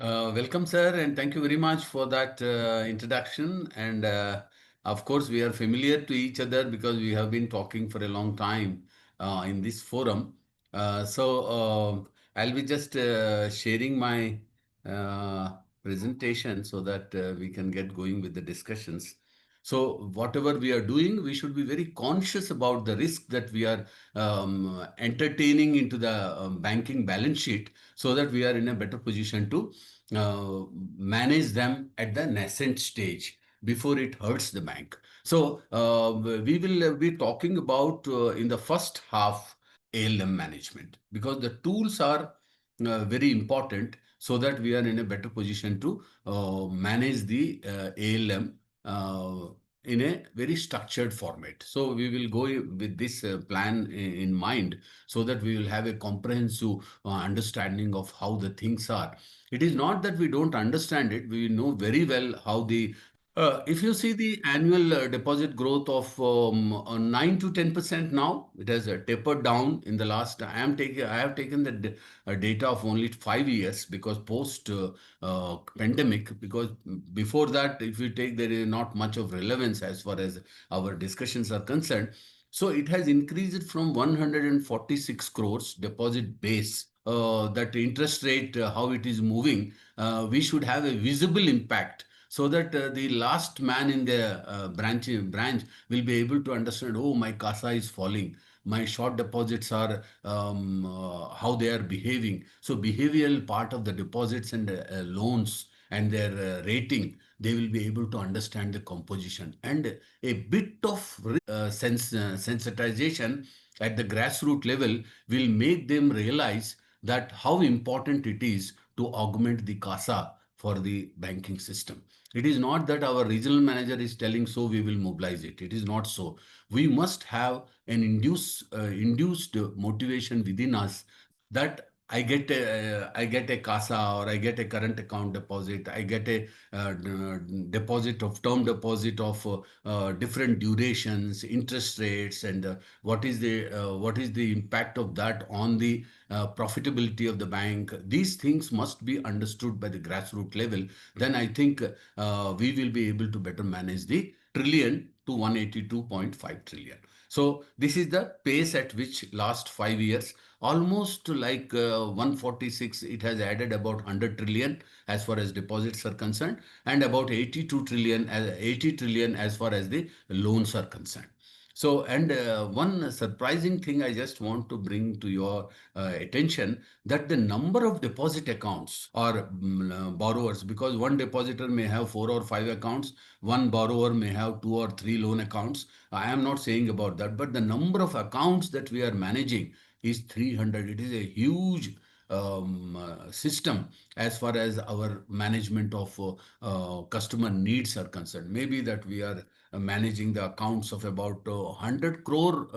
Welcome, sir, and thank you very much for that introduction. And of course, we are familiar to each other because we have been talking for a long time in this forum. I'll be just sharing my uh, presentation so that we can get going with the discussions. So, whatever we are doing, we should be very conscious about the risk that we are entertaining into the banking balance sheet so that we are in a better position to manage them at the nascent stage before it hurts the bank. We will be talking about in the first half ALM management because the tools are very important so that we are in a better position to manage the ALM in a very structured format. So we will go with this plan in mind so that we will have a comprehensive understanding of how the things are. It is not that we don't understand it. We know very well how the if you see the annual deposit growth of 9 to 10% now, it has tapered down in the last. I have taken the data of only 5 years because post pandemic. Because before that, if you take, there is not much of relevance as far as our discussions are concerned. So it has increased from 146 crores deposit base. That interest rate, how it is moving, we should have a visible impact so that the last man in the branch will be able to understand, oh, my CASA is falling. My short deposits are how they are behaving. So behavioral part of the deposits and loans and their rating, they will be able to understand the composition and a bit of sensitization at the grassroots level will make them realize that how important it is to augment the CASA for the banking system. It is not that our regional manager is telling so we will mobilize it. It is not so. We must have an induced motivation within us that I get a CASA or I get a current account deposit. I get a deposit of term deposit of different durations, interest rates, and what is the impact of that on the profitability of the bank. These things must be understood by the grassroots level. Then I think we will be able to better manage the trillion to 182.5 trillion. So this is the pace at which last 5 years, almost like 146, it has added about 100 trillion as far as deposits are concerned, and about 82 trillion, 80 trillion as far as the loans are concerned. So, and one surprising thing I just want to bring to your attention that the number of deposit accounts or borrowers, because one depositor may have 4 or 5 accounts, one borrower may have 2 or 3 loan accounts. I am not saying about that, but the number of accounts that we are managing is 300. It is a huge system as far as our management of customer needs are concerned. Maybe that we are managing the accounts of about 100 crore